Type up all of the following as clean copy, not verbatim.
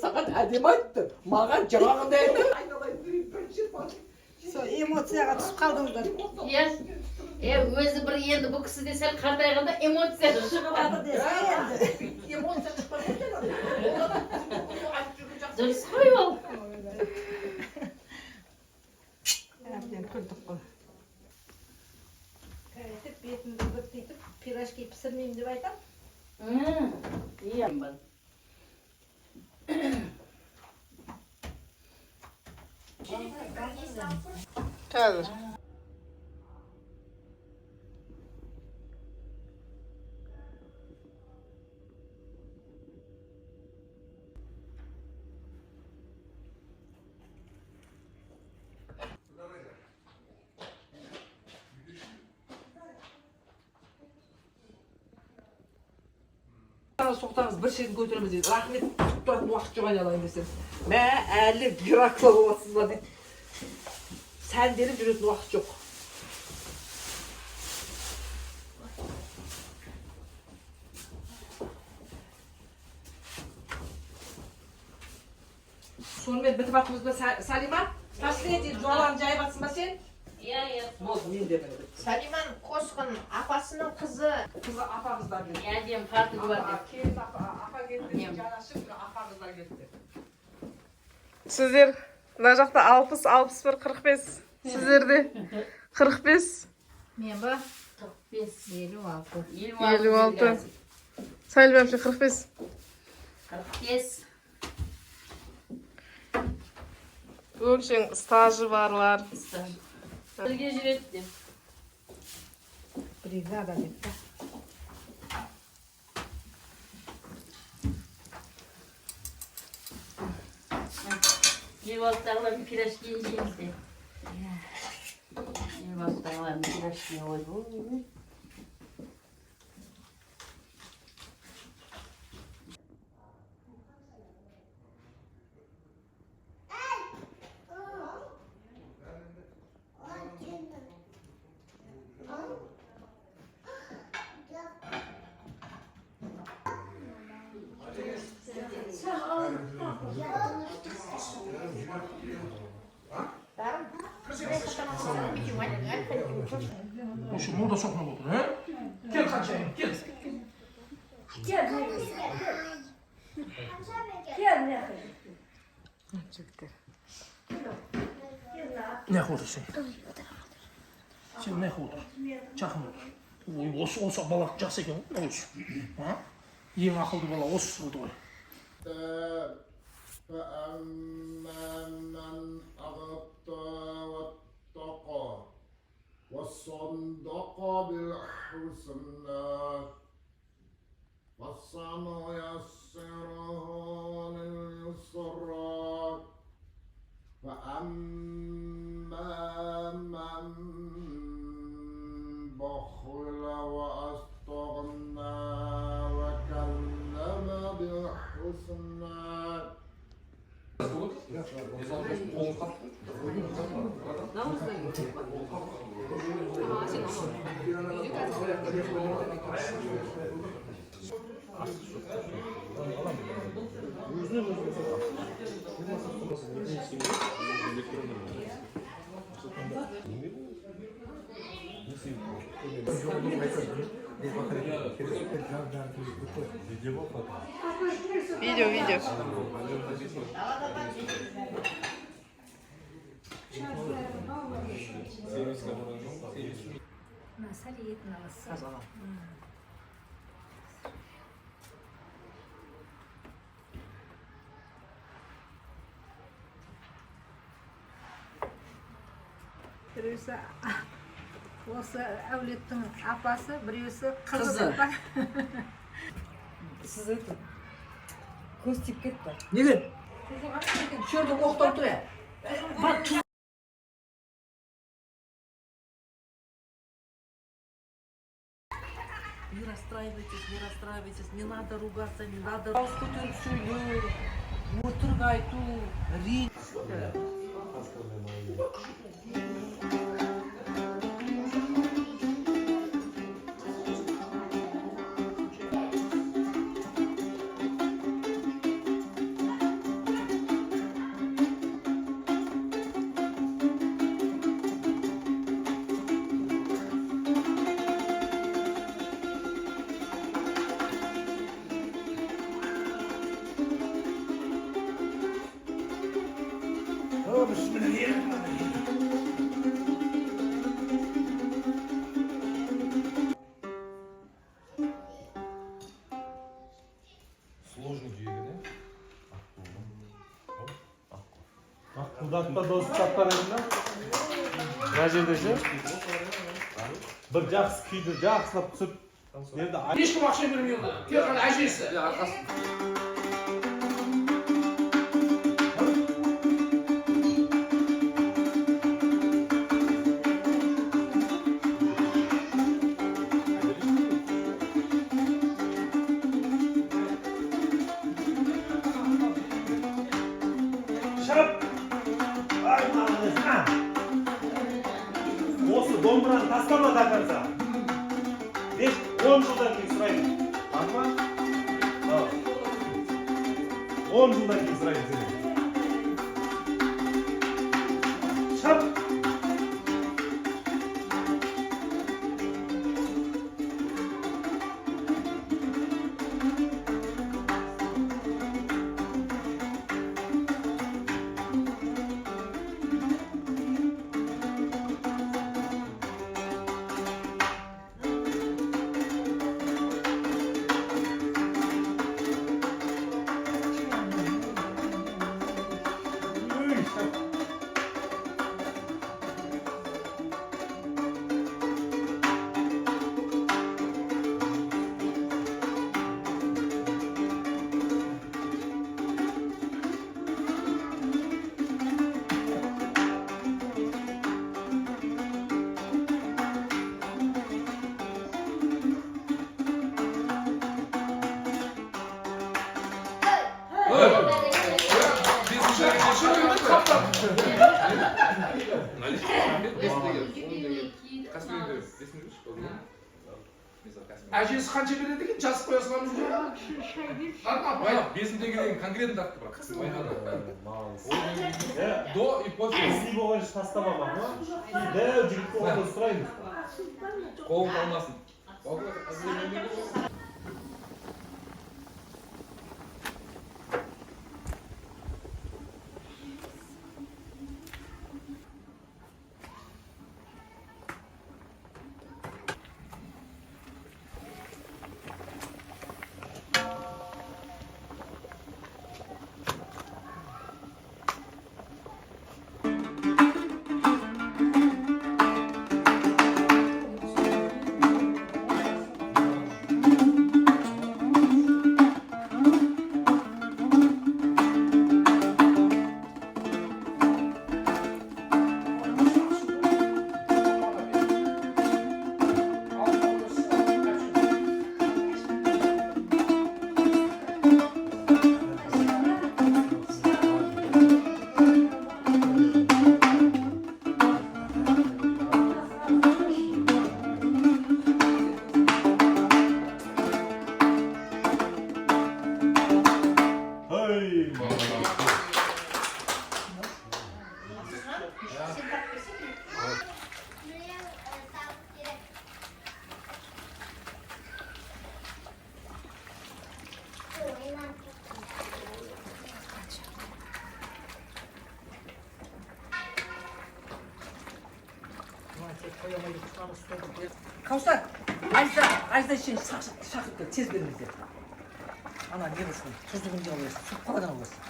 Саған әдемі айтты. Маған жаңағындай айтты. Айналайын бірінші бар. Сол эмоцияға түсіп қалдыңыздар. Өзі бір енді бұл кісі де сәл қартайғанда эмоция шығады десе енді. Эмоция шықпай дұрыс қой ол. Әбден күлдік қой. Кәйтіп бетімді бітейтіп пирожки пісірмеймін деп айтам. Иә. Қазір. Соқтаңыз бір шетін көтереміз дейді. Рахмет, күтіп тұратын уақыт жоқ айналайын десем. Мә, әлі геракла боласыз ба дейді. Сәнделіп жүретін уақыт жоқ. Сонымен бітіп атымыз ба, Салима? Последний жуаларын жайып атсың ба сен? Иә. Болды, мен де мені. Салиман Қосқын апасының қызы. Қызы апамыздар келді. Иә, дем қарты бар деп. Келді, апа келді, жанашып, апамыздар келді. Сіздер мына жақта 60, 61, 45. Сіздерде 45. Мен ба? 45. 56. Салим әпше 45. 45. Өңшең стажы барлар. Бірге жүреді деп. Бригада деп та. Елбасылардың пирожки жейміз де. Елбасылардың пирожки ойды. Şu burada sokma oldu, he? Gel kaçayım, gel. Ne oldu sen? Sen ne oldu? Çakın oldu. Olsa balak cası ekan, olsun. Ha? Ең ақылды бала осы болды ғой. فأما من أغطى واتقى وصدق بالحسنى فسنيسره لليسرى فأما من بخل واستغنى وكذب بالحسنى Видео. Біреусі осы әулеттің апасы, біреусі қызы. Сіз айтın. Көз тиіп кетті. Неге? Шөрді оқтап тұр. Не расстраивайтесь, не надо ругаться, не надо. Дауыс көтеріп сөйлеу, өтірік айту, Сложный жегені. Аққудатта досы таппар едім да? Мына жерде ше? Бір жақсы күйді жақсылап түсіп, енді Ешкім ақша бермейді. Тек қана әжесі. шығып! Ай, молодец, на! Осы домбыраны тастама до конца. 5-10 жылдан кейін сұраймын. Аңма? 10 жылдан кейін сұраймын сені. Шығып! Әжесі қанша береді екен? Жазып қоя саламыз ба? Бесінде келген конкретно тартты бірақ. До и после. Сый болған жер тастама бар ма? Дәу жігітті қолда сұраймыз. Қолың қалмасын. Каусар, Ажда үшін шақыртты, тез беріңіздер. Ана не болсын, тұздығын де аласың, сұқпадан аласың.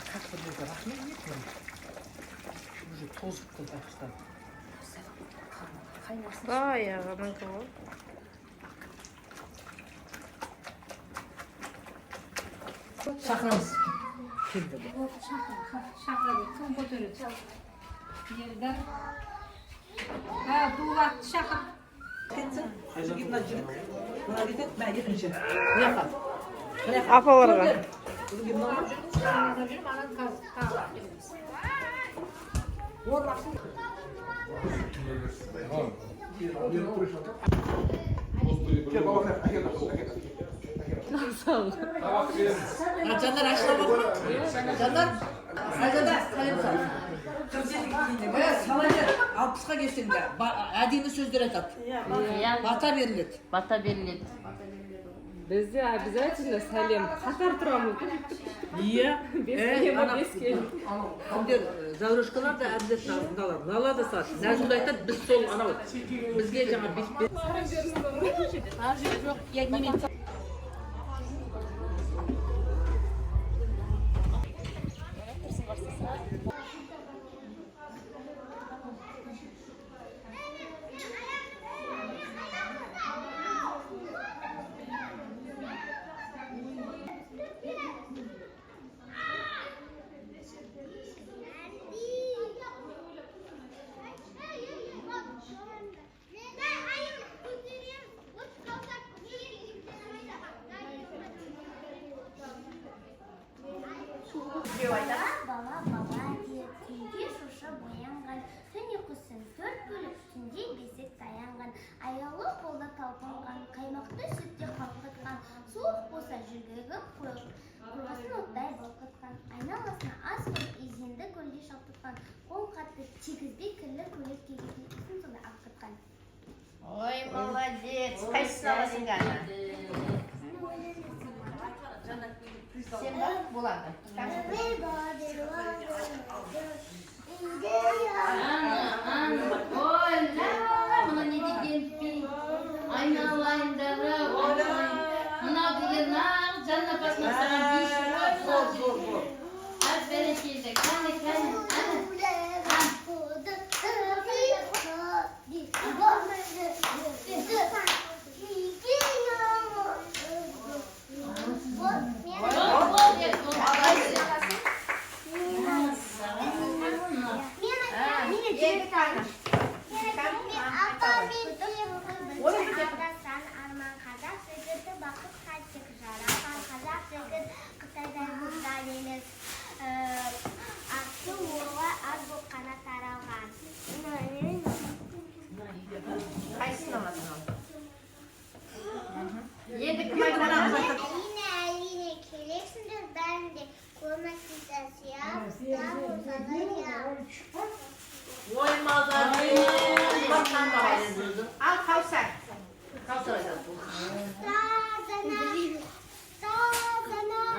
Қақырлерді рахмет етмін. Уже тозып қылды ақыстан. Аяғының кігі. Шақырамыз. Келді. Шақырады, кім көтереді? Ердар. Ha, tuğlatı şakır. Ketsin. Gitmez cılık. Buna gidip ben gitmeyeceğim. Ne yapalım? Apalarga. Bugün gitmem ama. Canlar aşağı bakma. Canlar. Sajada kalem sal. Salacı 60'a geçtin de. Adini sözler etat. Bata verilir. Bata беріледі. Bizde обязательно сәлем. Қатар тұрамыз. Iya. Ana. Кімдер заврушкалар да обязательно алдындалар. Нала да сат. Нәжуд айтады, біз сол анау. Бізге жаңа бес. Bala bala diye tüyge şuşa boyangan, tün uykusun dört bölük tünde bezek dayangan, ayalı kolda talpıngan, kaymaklı sütte kalkıtkan, soğuk bolsa жүргегі құрғасын оттай балқытқан, айналасына аз қылып изенді көлде шалтытқан, қол қатты тегізбей кірлі көлік кегеге үстін суды аққытқан. Ой, молодец. Қайсысын аласың ғана? Сен бар болады. Ой, мына не деген айналайындағы мынау деген нағыз жанна басына саған биші ғой. Аз бәрекелді. Кәне. Енді кім айтады? Әрине келесіңдер бәрін де көмектесіп Ой, молодец. Ал Каусар. Тазана, мектептің жүрегісі. Тазана,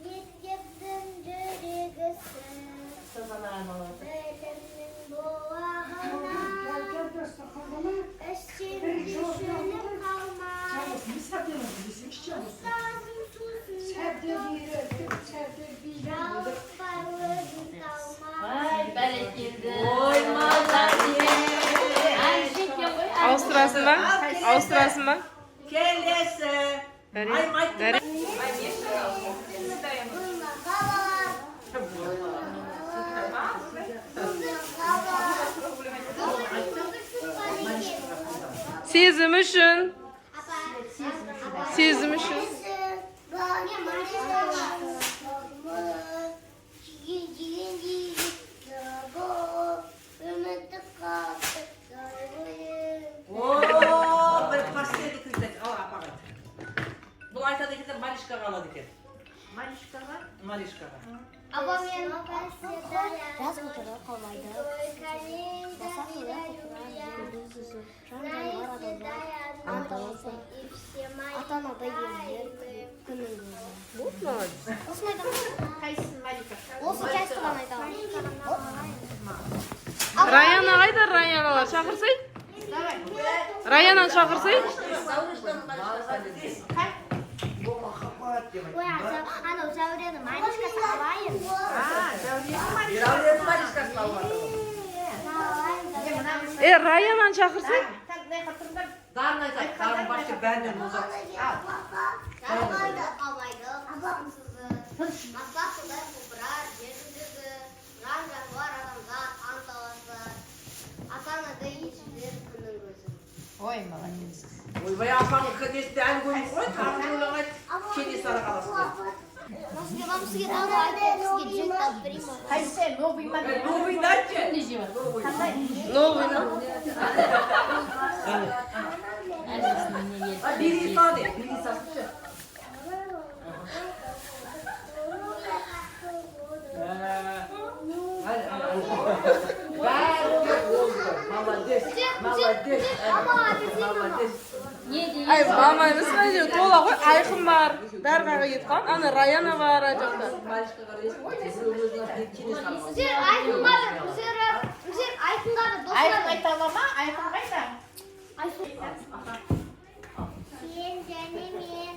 мектептің жүрегісі. Білімнің болағына, ішінде шөліп қалма. Ұстазым сусын жалып бар өзің қалма. Ай, бәрекелді. Ой, молодец. Ай, жеке ғой. Ауыстырасың ба? Ауыстырасың ба? Келесі. Бәрі. Сезім үшін. Сезім үшін. Bir pastaydı kızlar. Al apağat. Bu aytada gider Marişka'ga aladı ki. Маришкаға? Marişka'ga. Абамен жазып отырып қалмайды. Ата-анада елдер күнін Қайсысын Марика? осы часто ғана айтамын. Раяна қайда? Раяналар шақырсай? Раянаны шақырсай? Ой, анау Зәуренің Маришкасы алайын. Зәуренің Маришкасын алып Раянаны шақырсай? Дарын айтады. Дарын башы бәрінен ұзақ. Қалмайды. Масла судай купырар, жеріндегі жан жануар адамзат анталасар. Ата-анадай ешілер күннің көзі. Ой, молодец. Ойбай апаңның кәдесті әлі көміп қой, тағы ойлағай Кенесары қаласында. Вам сізге тағы айтып, сізге джек тап прима. Қайсы, новый ма? Новый дача. Кімді жеп жатыр? Новый, да? Бері сады, бері сады. Молодец, молодец, молодец. Не дейін? Ай, маманы сұрайды, тола ғой, айқын бар. Дарғаға кетқан, ана Раяна бар жақта. Сіздер айқынға достар. Айқын айтама ма? Айқын қайда? Сен және мен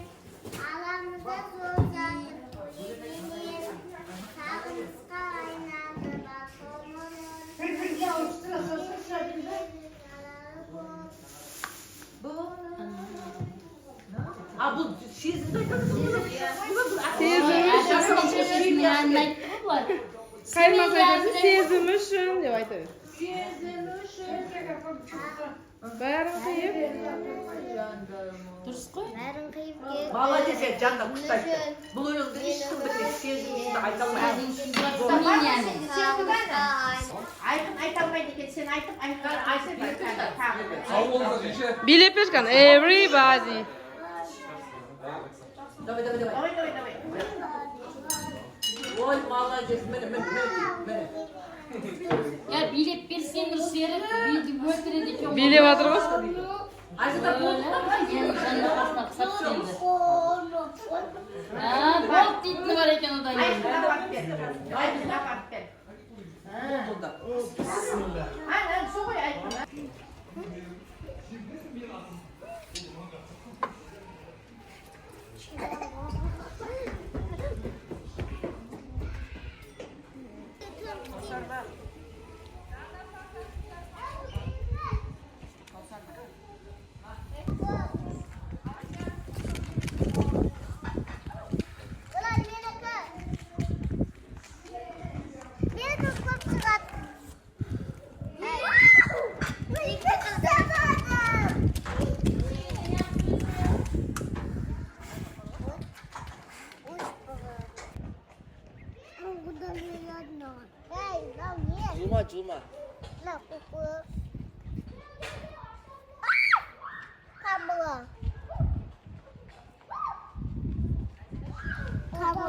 аламызда солжан өзіменен сағынысқа айналды А бұл сезімді айтады. Жасының шешесінің әнін айтты ғой бұлар. Қайырмақ айтады, сезім үшін деп айтады. Бәрін қиып. Дұрыс қой? бәрін қиып кет. Молодец, жанна құстайды. Бұл өлеңді ешкім білмейді, сезімді айта алмайды. Айқын айта алмайды екен, сен айтып, айқын айтып. Сау болыңыздар жеңше. Билеп берген, everybody. Давай, давай, давай. Ой, молодец, міне. Я билеп берсеңіз серік, билді өлтіреді екен. Билеп жатыр ғой. Айзада болды ма? Енді жанына қасына қысап тастайды. Болды дейтіні бар екен одан кейін. Жұлма. На, куку. Кабла. Кабла.